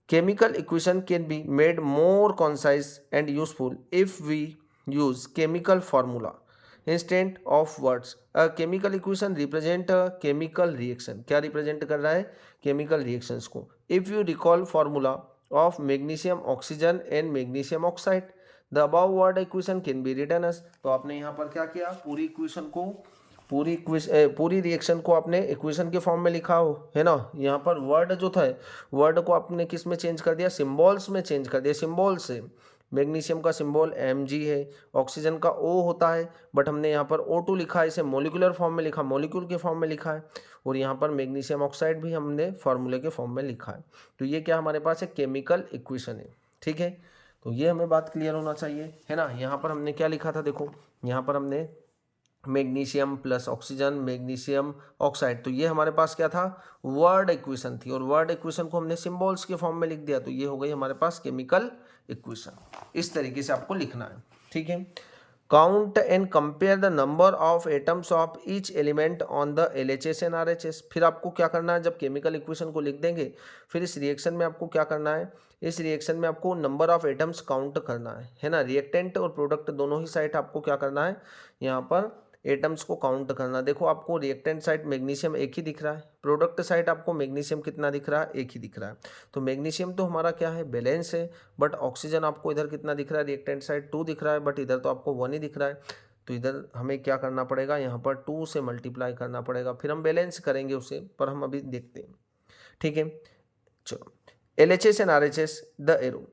Speaker 1: Chemical equation can be made more concise and useful if we use chemical formula instead of words. A chemical equation represent a chemical reaction. क्या रिप्रेजेंट कर रहा है, केमिकल रिएक्शंस को। If you recall formula of magnesium oxygen and magnesium oxide the above word equation can be written as. तो आपने यहाँ पर क्या किया, पूरी इक्वेशन को, पूरी रिएक्शन को आपने इक्वेशन के फॉर्म में लिखा हो, है ना। यहाँ पर वर्ड जो था, वर्ड को आपने किस में चेंज कर दिया, सिंबल्स में चेंज कर दिया, सिंबल से। मैग्नीशियम का सिंबल Mg है, ऑक्सीजन का O होता है, बट हमने यहाँ पर O2 लिखा है, इसे मोलिकुलर फॉर्म में लिखा, मॉलिक्यूल के फॉर्म में लिखा है। और यहाँ पर मैग्नीशियम ऑक्साइड भी हमने फार्मूले के फॉर्म में लिखा है। तो ये क्या हमारे पास एक केमिकल इक्वेशन है, ठीक है। तो ये हमें बात क्लियर होना चाहिए, है ना। यहाँ पर हमने क्या लिखा था, देखो यहाँ पर हमने magnesium plus oxygen magnesium oxide, तो ये हमारे पास क्या था, वर्ड इक्वेशन थी, और वर्ड इक्वेशन को हमने सिंबल्स के फॉर्म में लिख दिया, तो ये हो गई हमारे पास केमिकल इक्वेशन। इस तरीके से आपको लिखना है, ठीक है। Count and compare the number of atoms of each element on the LHS and RHS। फिर आपको क्या करना है, जब केमिकल इक्वेशन को लिख देंगे फिर इस रिएक्शन में आपको क्या करना है, इस रिएक्शन में आपको नंबर ऑफ एटम्स काउंट करना है ना। रिएक्टेंट और प्रोडक्ट दोनों ही साइड आपको क्या करना है, यहाँ पर एटम्स को काउंट करना। देखो आपको रिएक्टेंट साइड मैग्नीशियम एक ही दिख रहा है, प्रोडक्ट साइड आपको मैग्नीशियम कितना दिख रहा है, एक ही दिख रहा है। तो मैग्नीशियम तो हमारा क्या है, बैलेंस है, बट ऑक्सीजन आपको इधर कितना दिख रहा है, रिएक्टेंट साइड 2 दिख रहा है, बट इधर तो आपको 1 ही दिख रहा है। तो इधर हमें क्या करना पड़ेगा, यहाँ पर 2 से मल्टीप्लाई करना पड़ेगा, फिर हम बैलेंस करेंगे उसे, पर हम अभी देखते हैं, ठीक है। चलो, LHS and RHS the arrow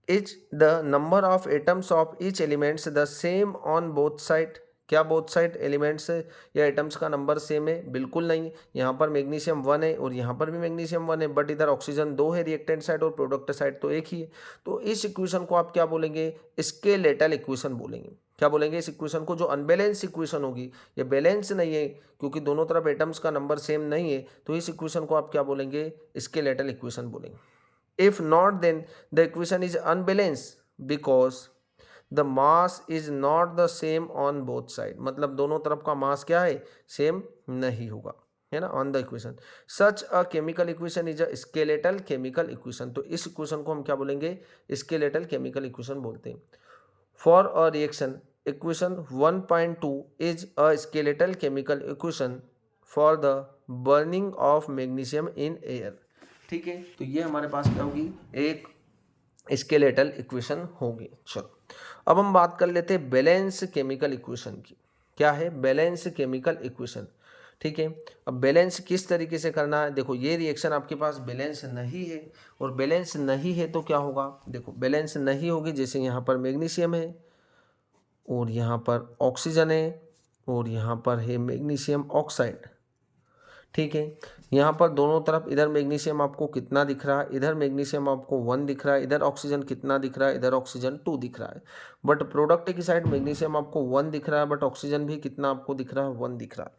Speaker 1: is the number of atoms of each elements the same on both side. क्या बोथ साइड एलिमेंट्स या एटम्स का नंबर सेम है? बिल्कुल नहीं। यहाँ पर मैग्नीशियम 1 है और यहाँ पर भी मैग्नीशियम 1 है, बट इधर ऑक्सीजन 2 है रिएक्टेंट साइड और प्रोडक्ट साइड तो एक ही है। तो इस इक्वेशन को आप क्या बोलेंगे, स्केलेटल इक्वेशन बोलेंगे। क्या बोलेंगे, इस इक्वेशन को, जो अनबैलेंस इक्वेशन होगी, ये बैलेंस नहीं है क्योंकि दोनों तरफ एटम्स का नंबर सेम नहीं है, तो इस इक्वेशन को आप क्या बोलेंगे, स्केलेटल इक्वेशन बोलेंगे। If not then the equation is unbalance because the mass is not the same on both side. मतलब दोनों तरफ का मास क्या है, सेम नहीं होगा, है ना, on the equation. Such a chemical equation is a skeletal chemical equation. तो इस इक्वेशन को हम क्या बोलेंगे, स्केलेटल केमिकल इक्वेशन बोलते हैं। For a reaction equation 1.2 is a skeletal chemical equation for the burning of magnesium in air. ठीक है, तो ये हमारे पास क्या होगी, एक स्केलेटल इक्वेशन होगी। चलो अब हम बात कर लेते हैं बैलेंस केमिकल इक्वेशन की। क्या है बैलेंस केमिकल इक्वेशन? ठीक है, अब बैलेंस किस तरीके से करना है, देखो ये रिएक्शन आपके पास बैलेंस नहीं है, और बैलेंस नहीं है तो क्या होगा, देखो बैलेंस नहीं होगी, जैसे यहाँ पर मैग्नीशियम है और यहाँ पर ऑक्सीजन है और यहाँ पर है मैग्नीशियम ऑक्साइड। ठीक है, यहाँ पर दोनों तरफ इधर मैग्नीशियम आपको कितना दिख रहा है, इधर मैग्नीशियम आपको 1 दिख रहा है, इधर ऑक्सीजन कितना दिख रहा है, इधर ऑक्सीजन 2 दिख रहा है। बट प्रोडक्ट की साइड मैग्नीशियम आपको 1 दिख रहा है, बट ऑक्सीजन भी कितना आपको दिख रहा है, 1 दिख रहा है।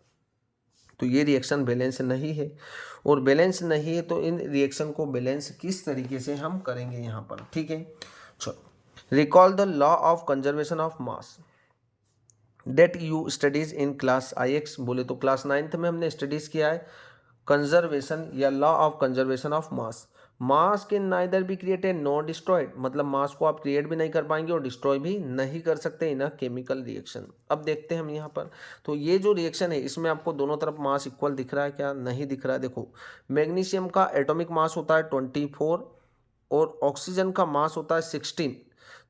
Speaker 1: तो ये रिएक्शन बैलेंस नहीं है, और बैलेंस नहीं है तो इन रिएक्शन को बैलेंस किस तरीके से हम करेंगे यहाँ पर। ठीक है, चलो recall the law of conservation of mass that you studies in class IX। बोले तो क्लास 9th में हमने स्टडीज किया है कंजर्वेशन या law of conservation of mass. Mass can neither be created nor destroyed, मतलब मास को आप क्रिएट भी नहीं कर पाएंगे और डिस्ट्रॉय भी नहीं कर सकते इन अ केमिकल रिएक्शन। अब देखते हैं हम यहाँ पर, तो ये जो रिएक्शन है इसमें आपको दोनों तरफ मास इक्वल दिख रहा है क्या, नहीं दिख रहा है। देखो मैग्नीशियम का एटॉमिक मास होता है 24 और ऑक्सीजन का मास होता है 16।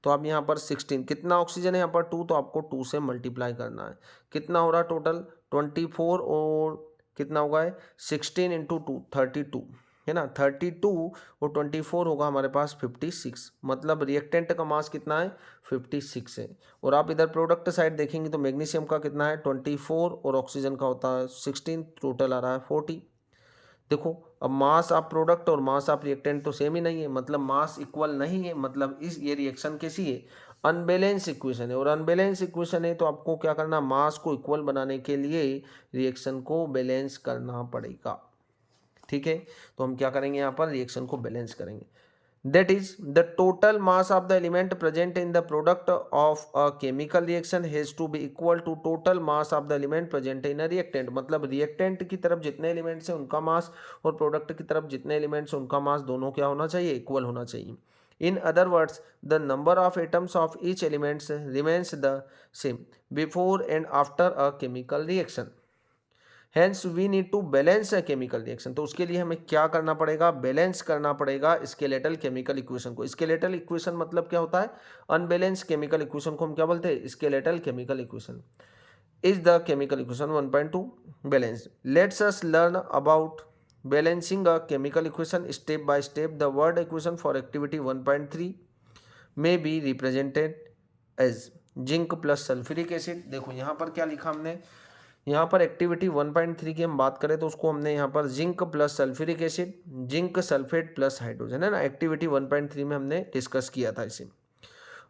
Speaker 1: तो आप यहाँ पर 16, कितना ऑक्सीजन है यहाँ पर 2, तो आपको 2 से मल्टीप्लाई करना है। कितना हो रहा है टोटल 24 और कितना होगा 16 इंटू 2 32 है ना, 32 और 24 होगा हमारे पास 56, मतलब रिएक्टेंट का मास कितना है 56 है। और आप इधर प्रोडक्ट साइड देखेंगे तो मैग्नीशियम का कितना है 24 और ऑक्सीजन का होता है 16, टोटल आ रहा है 40। देखो अब मास आप प्रोडक्ट और मास आप रिएक्टेंट तो सेम ही नहीं है, मतलब मास इक्वल नहीं है, मतलब इस ये रिएक्शन कैसी है, अनबैलेंस इक्वेशन है। और अनबैलेंस इक्वेशन है तो आपको क्या करना, मास को इक्वल बनाने के लिए रिएक्शन को बैलेंस करना पड़ेगा। ठीक है, तो हम क्या करेंगे यहाँ पर रिएक्शन को बैलेंस करेंगे। That is, the total mass of the element present in the product of a chemical reaction has to be equal to total mass of the element present in a reactant। मतलब reactant की तरफ जितने elements हैं उनका मास और product की तरफ जितने एलिमेंट्स हैं उनका मास दोनों क्या होना चाहिए, इक्वल होना चाहिए। In other words, the number of atoms of each element remains the same before and after a chemical reaction। Hence we need to balance a chemical reaction. तो उसके लिए हमें क्या करना पड़ेगा, बैलेंस करना पड़ेगा स्केलेटल केमिकल इक्वेशन को। स्केलेटल इक्वेशन मतलब क्या होता है, अनबैलेंस केमिकल इक्वेशन को हम क्या बोलते हैं, skeletal chemical equation is the chemical equation 1.2 balance. Let's us learn about balancing a chemical equation step by step. The word equation for activity 1.3 may be represented as zinc plus sulphuric acid. देखो यहाँ पर क्या लिखा हमने, यहाँ पर activity 1.3 की हम बात करें तो उसको हमने यहाँ पर zinc plus sulphuric acid, zinc sulphate plus hydrogen है ना, एक्टिविटी 1.3 में हमने डिस्कस किया था इसे।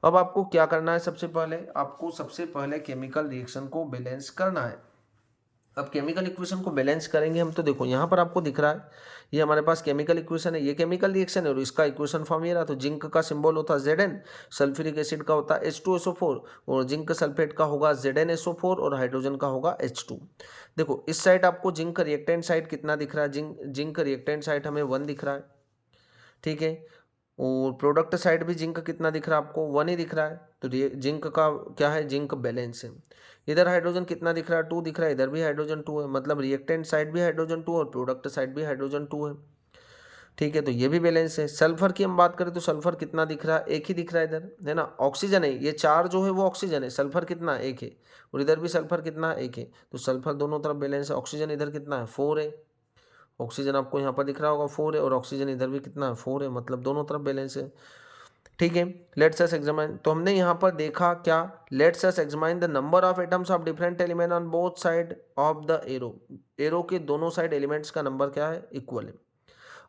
Speaker 1: अब आपको क्या करना है, सबसे पहले आपको सबसे पहले केमिकल रिएक्शन को बैलेंस करना है। अब केमिकल इक्वेशन को बैलेंस करेंगे हम, तो देखो यहाँ पर आपको दिख रहा है ये हमारे पास केमिकल इक्वेशन है, ये केमिकल रिएक्शन है और इसका इक्वेशन फॉर्म ये रहा। तो जिंक का सिंबल होता है Zn, सल्फ्यूरिक एसिड का होता है H2SO4 और जिंक सल्फेट का होगा ZnSO4 और हाइड्रोजन का होगा H2। देखो इस साइड आपको जिंक रिएक्टेंट साइड कितना दिख रहा है, जिंक रिएक्टेंट साइड हमें 1 दिख रहा है। ठीक है, और प्रोडक्ट साइड भी जिंक कितना दिख रहा है आपको, 1 ही दिख रहा है। तो जिंक का क्या है, जिंक बैलेंस है। इधर हाइड्रोजन कितना दिख रहा है, 2 दिख रहा है, इधर भी हाइड्रोजन 2 है, मतलब रिएक्टेंट साइड भी हाइड्रोजन 2 और प्रोडक्ट साइड भी हाइड्रोजन 2 है। ठीक है, तो ये भी बैलेंस है। सल्फर की हम बात करें तो सल्फर कितना दिख रहा है, 1 ही दिख रहा है इधर, है ना। ऑक्सीजन है, ये 4 जो है वो ऑक्सीजन है, सल्फर कितना 1 है, और इधर भी सल्फर कितना 1 है। तो सल्फर दोनों तरफ बैलेंस है। ऑक्सीजन इधर कितना है 4 है, ऑक्सीजन आपको यहाँ पर दिख रहा होगा 4 है, और ऑक्सीजन इधर भी कितना है 4 है, मतलब दोनों तरफ बैलेंस है। ठीक है, लेट्स अस एग्जामिन। तो हमने यहाँ पर देखा क्या, let's us examine the number of atoms of different element on both side of the arrow. Arrow के दोनों साइड एलिमेंट्स का नंबर क्या है, इक्वल है।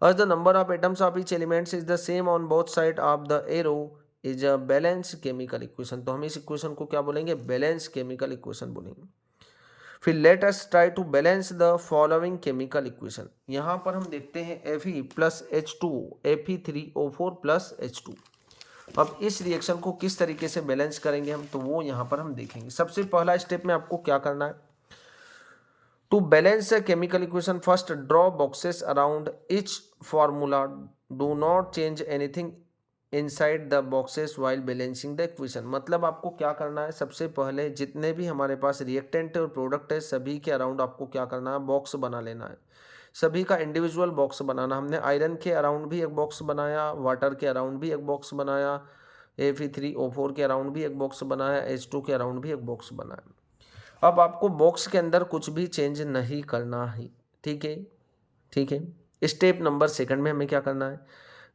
Speaker 1: As the number of atoms of each element is the same on both sides of the arrow is a balanced chemical equation। तो हम इस equation को क्या बोलेंगे, बैलेंस केमिकल इक्वेशन बोलेंगे। फिर let us try to balance the following chemical equation. यहाँ पर हम देखते हैं Fe plus H2O, Fe3O4 plus H2। अब इस रिएक्शन को किस तरीके से बैलेंस करेंगे हम, तो वो यहाँ पर हम देखेंगे। सबसे पहला स्टेप में आपको क्या करना है, to balance a chemical equation, first draw boxes around each formula. Do not change anything inside the boxes while balancing the equation. मतलब आपको क्या करना है, सबसे पहले जितने भी हमारे पास रिएक्टेंट और प्रोडक्ट है सभी के अराउंड आपको क्या करना है, बॉक्स बना लेना है। सभी का इंडिविजुअल बॉक्स बनाना। हमने आयरन के अराउंड भी एक बॉक्स बनाया, वाटर के अराउंड भी एक बॉक्स बनाया, Fe3O4 के अराउंड भी एक बॉक्स बनाया, H2 के अराउंड भी एक बॉक्स बनाया। अब आपको बॉक्स के अंदर कुछ भी चेंज नहीं करना है, ठीक है। ठीक है। स्टेप नंबर सेकंड में हमें क्या करना है,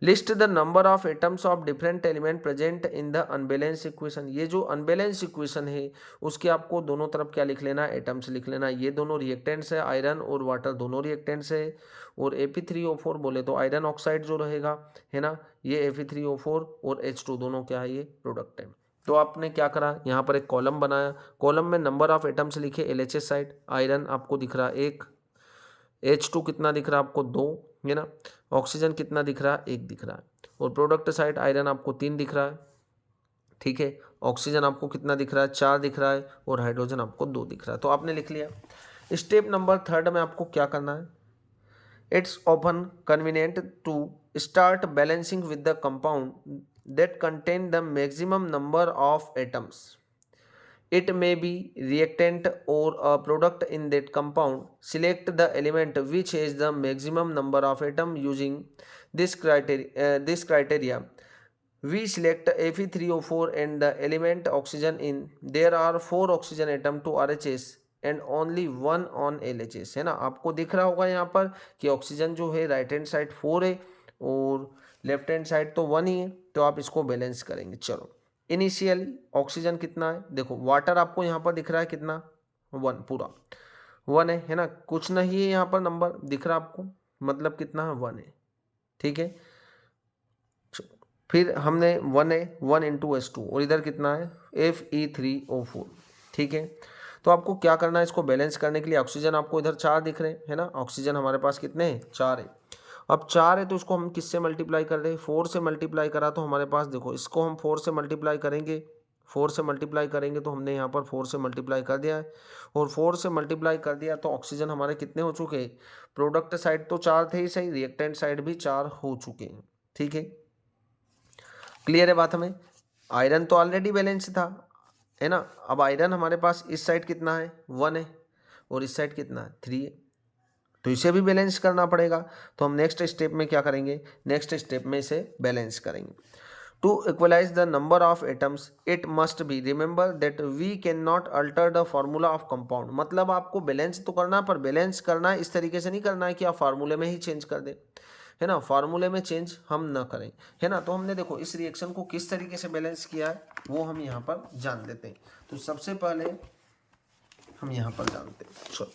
Speaker 1: list the number of atoms of different element present in the unbalance equation. ये जो अनबैलेंस इक्वेशन है उसके आपको दोनों तरफ क्या लिख लेना है, एटम्स लिख लेना है। ये दोनों रिएक्टेंट्स है, आयरन और वाटर दोनों रिएक्टेंट्स है। और Fe3O4 बोले तो आयरन ऑक्साइड जो रहेगा, है ना, ये Fe3O4 और H2 दोनों क्या है, ये प्रोडक्ट है। तो आपने क्या करा, यहाँ पर एक कॉलम बनाया, कॉलम में नंबर ऑफ एटम्स लिखे LHS साइड। आयरन आपको दिख रहा है 1, H2 कितना दिख रहा है आपको 2, है ना, ऑक्सीजन कितना दिख रहा है 1 दिख रहा है। और प्रोडक्ट साइड आयरन आपको 3 दिख रहा है, ठीक है, ऑक्सीजन आपको कितना दिख रहा है 4 दिख रहा है, और हाइड्रोजन आपको 2 दिख रहा है। तो आपने लिख लिया। स्टेप नंबर थर्ड में आपको क्या करना है, it's often convenient to start balancing with the compound that contain the maximum number of atoms. It may be reactant or a product in that compound. Select the element which has the maximum number of atoms using this criteria. We select Fe3O4 and the element oxygen in. There are 4 oxygen atoms to RHS and only 1 on LHS, है ना। आपको दिख रहा होगा यहाँ पर कि oxygen जो है राइट हैंड साइड 4 है और लेफ्ट हैंड साइड तो 1 ही है, तो आप इसको बैलेंस करेंगे। चलो, इनिशियली ऑक्सीजन कितना है, देखो वाटर आपको यहाँ पर दिख रहा है कितना, 1 पूरा 1 है ना, कुछ नहीं है यहाँ पर नंबर दिख रहा आपको, मतलब कितना है 1 है, ठीक है। फिर हमने 1 है 1 इंटू H2 और इधर कितना है Fe3O4, ठीक है। तो आपको क्या करना है, इसको बैलेंस करने के लिए ऑक्सीजन आपको इधर 4 दिख रहे हैं, है ना, ऑक्सीजन हमारे पास कितने हैं 4 है। अब 4 है तो इसको हम किससे मल्टीप्लाई कर रहे हैं, 4 से मल्टीप्लाई करा तो हमारे पास देखो इसको हम 4 से मल्टीप्लाई करेंगे, 4 से मल्टीप्लाई करेंगे तो हमने यहाँ पर 4 से मल्टीप्लाई कर दिया है। और 4 से मल्टीप्लाई कर दिया तो ऑक्सीजन हमारे कितने हो चुके हैं, प्रोडक्ट साइड तो 4 थे ही सही, रिएक्टेंट साइड भी 4 हो चुके हैं, ठीक है। क्लियर है बात हमें। आयरन तो ऑलरेडी बैलेंस था, है ना। अब आयरन हमारे पास इस साइड कितना है 1 है और इस साइड कितना है 3 है, तो इसे भी बैलेंस करना पड़ेगा। तो हम नेक्स्ट स्टेप में क्या करेंगे, नेक्स्ट स्टेप में इसे बैलेंस करेंगे। To equalise the number of atoms it must be remember that we can not alter the formula of compound. मतलब आपको बैलेंस तो करना, पर बैलेंस करना है इस तरीके से नहीं करना है कि आप फार्मूले में ही चेंज कर दें, है ना, फार्मूले में चेंज हम ना करें, है ना। तो हमने देखो इस रिएक्शन को किस तरीके से बैलेंस किया है वो हम यहाँ पर जान लेते हैं। तो सबसे पहले हम यहाँ पर जानते हैं, चलो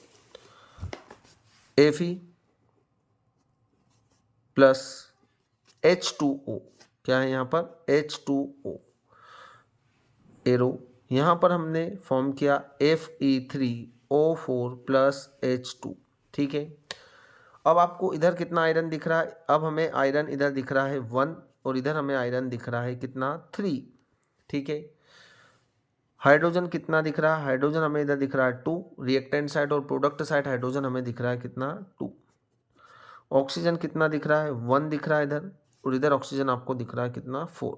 Speaker 1: Fe प्लस H2O, क्या है यहाँ पर H2O एरो, यहाँ पर हमने फॉर्म किया Fe3O4 प्लस H2, ठीक है। अब आपको इधर कितना आयरन दिख रहा है, अब हमें आयरन इधर दिख रहा है 1 और इधर हमें आयरन दिख रहा है कितना 3, ठीक है। हाइड्रोजन कितना दिख रहा है, हाइड्रोजन हमें इधर दिख रहा है 2, रिएक्टेंट साइड और प्रोडक्ट साइड हाइड्रोजन हमें दिख रहा है कितना 2। ऑक्सीजन कितना दिख रहा है 1 दिख रहा है इधर, और इधर ऑक्सीजन आपको दिख रहा है कितना 4।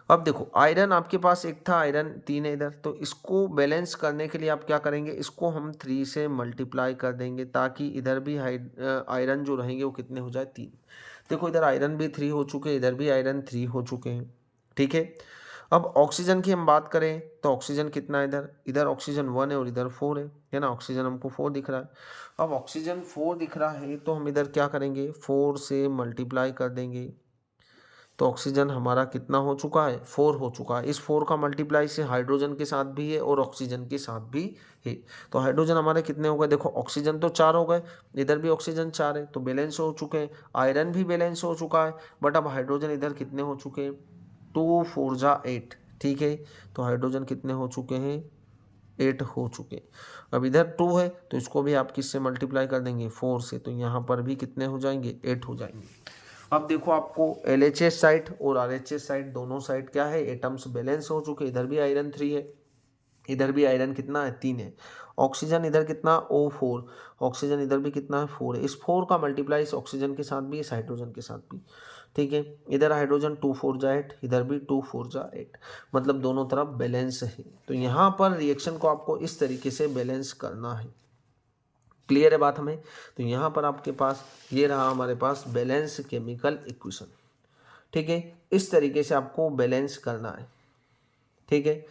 Speaker 1: अब देखो आयरन आपके पास एक था, आयरन 3 है इधर, तो इसको बैलेंस करने के लिए आप क्या करेंगे, इसको हम 3 से मल्टीप्लाई कर देंगे ताकि इधर भी आयरन जो रहेंगे वो कितने हो जाए 3। देखो इधर आयरन भी 3 हो चुके हैं, इधर भी आयरन 3 हो चुके हैं, ठीक है। अब ऑक्सीजन की हम बात करें तो ऑक्सीजन कितना है इधर, इधर ऑक्सीजन 1 है और इधर 4 है ना, ऑक्सीजन हमको 4 दिख रहा है। अब ऑक्सीजन 4 दिख रहा है तो हम इधर क्या करेंगे 4 से मल्टीप्लाई कर देंगे, तो ऑक्सीजन हमारा कितना हो चुका है 4 हो चुका है। इस 4 का मल्टीप्लाई से हाइड्रोजन के साथ भी है और ऑक्सीजन के साथ भी है, तो हाइड्रोजन हमारे कितने हो गए, देखो ऑक्सीजन तो 4 हो गए, इधर भी ऑक्सीजन 4 है तो बैलेंस हो चुके हैं, आयरन भी बैलेंस हो चुका है। बट अब हाइड्रोजन इधर कितने हो चुके हैं 2 4 जा 8, ठीक है। तो हाइड्रोजन कितने हो चुके हैं 8 हो चुके। अब इधर 2 है तो इसको भी आप किससे मल्टीप्लाई कर देंगे 4 से, तो यहाँ पर भी कितने हो जाएंगे 8 हो जाएंगे। अब देखो आपको LHS साइड और RHS साइड दोनों साइड क्या है एटम्स बैलेंस हो चुके, इधर भी आयरन 3 है, इधर भी आयरन कितना है 3 है। ऑक्सीजन इधर कितना O4, ऑक्सीजन इधर भी कितना है 4 है। इस 4 का मल्टीप्लाई इस ऑक्सीजन के साथ भी, इस हाइड्रोजन के साथ भी, ठीक है। इधर हाइड्रोजन 2 4 जा 8, इधर भी 2 4 जा 8, मतलब दोनों तरफ बैलेंस है। तो यहाँ पर रिएक्शन को आपको इस तरीके से बैलेंस करना है। क्लियर है बात हमें? तो यहाँ पर आपके पास ये रहा हमारे पास बैलेंस केमिकल इक्वेशन। ठीक है, इस तरीके से आपको बैलेंस करना है। ठीक है,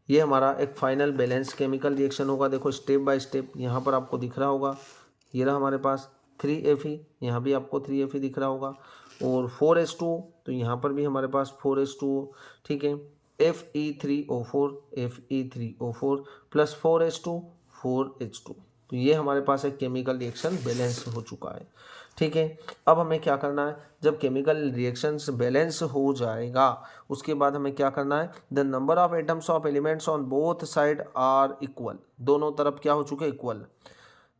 Speaker 1: ये हमारा एक फाइनल बैलेंस केमिकल रिएक्शन होगा। देखो स्टेप बाय स्टेप यहाँ पर आपको दिख रहा होगा, ये रहा हमारे पास 3Fe, यहाँ भी आपको 3Fe दिख रहा होगा, और 4H2, तो यहाँ पर भी हमारे पास 4H2। ठीक है, Fe3O4 Fe3O4 plus 4H2 4H2, तो ये हमारे पास एक केमिकल रिएक्शन बैलेंस हो चुका है। ठीक है, अब हमें क्या करना है, जब केमिकल रिएक्शंस बैलेंस हो जाएगा उसके बाद हमें क्या करना है, the number of atoms of elements on both side are equal, दोनों तरफ क्या हो चुके equal.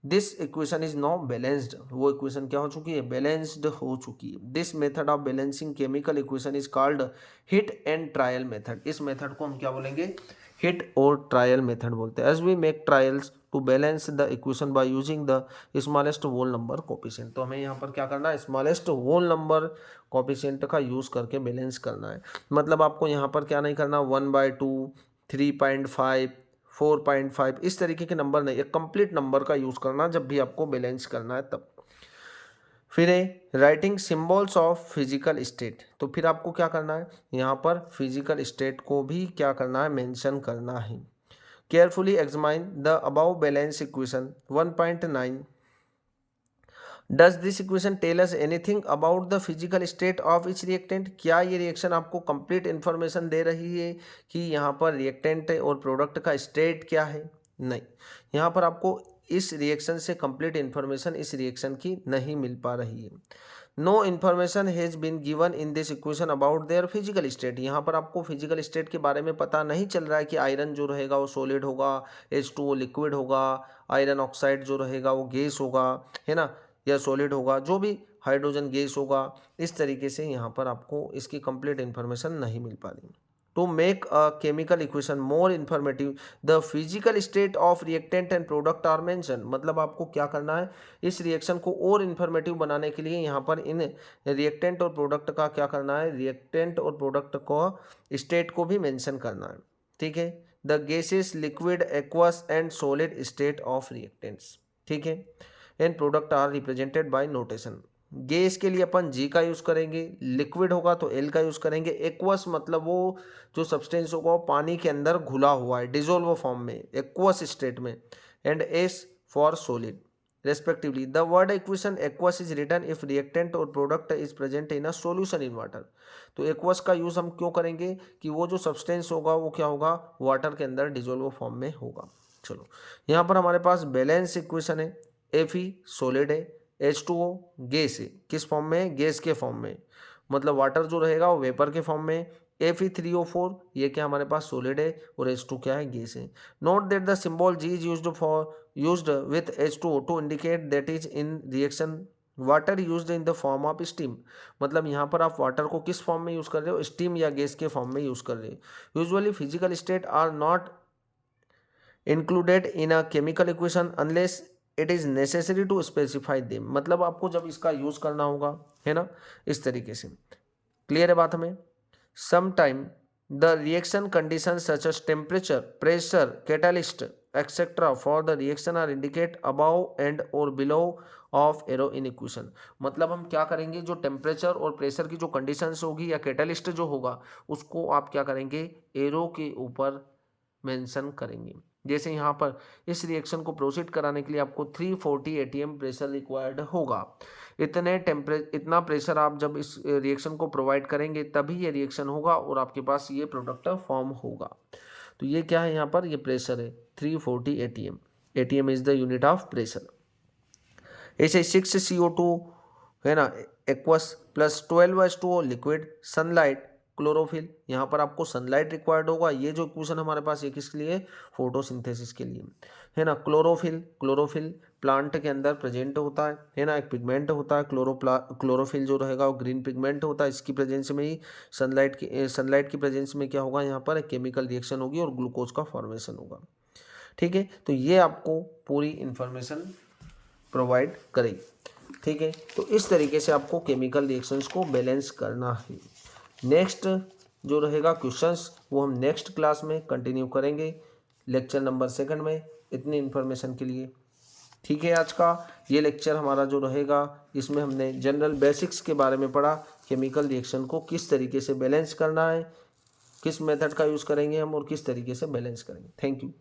Speaker 1: This equation is now balanced, वो इक्वेशन क्या हो चुकी है, बैलेंस्ड हो चुकी है। This method of balancing chemical equation is called hit and trial method. इस मेथड को हम क्या बोलेंगे, हिट और ट्रायल मेथड बोलते हैं। As we make trials to balance the equation by using the smallest whole number coefficient, तो हमें यहाँ पर क्या करना है, स्मॉलेस्ट होल नंबर कोफिशिएंट का यूज करके बैलेंस करना है। मतलब आपको यहाँ पर क्या नहीं करना, 1/2 3.5 4.5 इस तरीके के नंबर नहीं, एक कंप्लीट नंबर का यूज करना जब भी आपको बैलेंस करना है तब। फिर है writing symbols of physical state, तो फिर आपको क्या करना है, यहाँ पर फिजिकल स्टेट को भी क्या करना है, मेंशन करना है। Carefully examine the above balance equation 1.9। Does this equation tell us anything about the physical state of each reactant, क्या ये रिएक्शन आपको कंप्लीट इन्फॉर्मेशन दे रही है कि यहाँ पर रिएक्टेंट और प्रोडक्ट का स्टेट क्या है, नहीं। यहाँ पर आपको इस रिएक्शन से कंप्लीट इन्फॉर्मेशन इस रिएक्शन की नहीं मिल पा रही है। No information has been given in this equation about their physical state, यहाँ पर आपको फिजिकल स्टेट के बारे में पता नहीं चल रहा है कि आयरन जो रहेगा वो सॉलिड होगा, H2O लिक्विड होगा, आयरन ऑक्साइड जो रहेगा वो गैस होगा, है ना, या सॉलिड होगा, जो भी हाइड्रोजन गैस होगा। इस तरीके से यहाँ पर आपको इसकी कंप्लीट इन्फॉर्मेशन नहीं मिल पा रही। To make a chemical equation more informative the physical state of reactant and product are mention, मतलब आपको क्या करना है, इस रिएक्शन को और इन्फॉर्मेटिव बनाने के लिए यहाँ पर इन रिएक्टेंट और प्रोडक्ट का क्या करना है, रिएक्टेंट और प्रोडक्ट को स्टेट को भी मेंशन करना है। ठीक है, the gases liquid aqueous and solid state of reactants. ठीक है, and product are represented by notation. Gas के लिए अपन जी का यूज़ करेंगे, लिक्विड होगा तो एल का यूज़ करेंगे, एक्वस मतलब वो जो सब्सटेंस होगा वो पानी के अंदर घुला हुआ है, डिजोल्व फॉर्म में, एक्वस स्टेट में, and S for solid respectively. The word equation aqueous is written if reactant or product is present in a solution in water. तो एक्वस का यूज़ हम क्यों करेंगे कि वो जो सब्सटेंस होगा वो क्या होगा, वाटर के अंदर डिजोल्व फॉर्म में होगा। चलो यहाँ पर हमारे पास बैलेंस इक्वेशन है, Fe सॉलिड है, H2O गैस है, किस फॉर्म में, गैस के फॉर्म में, मतलब वाटर जो रहेगा वो वेपर के फॉर्म में। Fe3O4 ये क्या हमारे पास सॉलिड है, और H2 क्या है, गैस है। Note that the symbol G is used with H2O to indicate that is in reaction water used in the form of steam, मतलब यहाँ पर आप वाटर को किस फॉर्म में यूज़ कर रहे हो, स्टीम या गैस के फॉर्म में यूज़ कर रहे हो। Usually physical state are not included in a chemical equation unless it is necessary to specify them, मतलब आपको जब इसका यूज़ करना होगा, है ना, इस तरीके से। क्लियर है बात हमें? Some time the reaction condition such as temperature, pressure, catalyst etcetera for the reaction are indicate above and और below of arrow in equation, मतलब हम क्या करेंगे, जो टेम्परेचर और प्रेशर की जो कंडीशंस होगी या कैटालिस्ट जो होगा उसको आप क्या करेंगे, एरो के ऊपर मेंशन करेंगे। जैसे यहाँ पर इस रिएक्शन को प्रोसीड कराने के लिए आपको 340 atm प्रेशर रिक्वायर्ड होगा। इतना प्रेशर आप जब इस रिएक्शन को प्रोवाइड करेंगे तभी ये रिएक्शन होगा और आपके पास ये प्रोडक्ट फॉर्म होगा। तो ये क्या है, यहाँ पर ये प्रेशर है 340 atm, atm is the unit of pressure. ऐसे 6 CO2 है ना aqueous plus 12 H2O liquid, sunlight, chlorophyll, यहाँ पर आपको सनलाइट रिक्वायर्ड होगा। ये जो इक्वेशन हमारे पास ये किसके लिए, फोटोसिंथेसिस के लिए, है ना। क्लोरोफिल प्लांट के अंदर प्रेजेंट होता है ना, एक पिगमेंट होता है क्लोरोफिल जो रहेगा वो ग्रीन पिगमेंट होता है। इसकी प्रेजेंस में ही सनलाइट की प्रेजेंस में क्या होगा, यहाँ पर एक केमिकल रिएक्शन होगी और ग्लूकोज का फॉर्मेशन होगा। ठीक है, तो ये आपको पूरी इंफॉर्मेशन प्रोवाइड करेगी। ठीक है। तो इस तरीके से आपको केमिकल रिएक्शंस को बैलेंस करना है। नेक्स्ट जो रहेगा क्वेश्चंस वो हम नेक्स्ट क्लास में कंटिन्यू करेंगे, लेक्चर नंबर 2 में। इतनी इन्फॉर्मेशन के लिए ठीक है। आज का ये लेक्चर हमारा जो रहेगा इसमें हमने जनरल बेसिक्स के बारे में पढ़ा, केमिकल रिएक्शन को किस तरीके से बैलेंस करना है, किस मेथड का यूज़ करेंगे हम और किस तरीके से बैलेंस करेंगे। Thank you.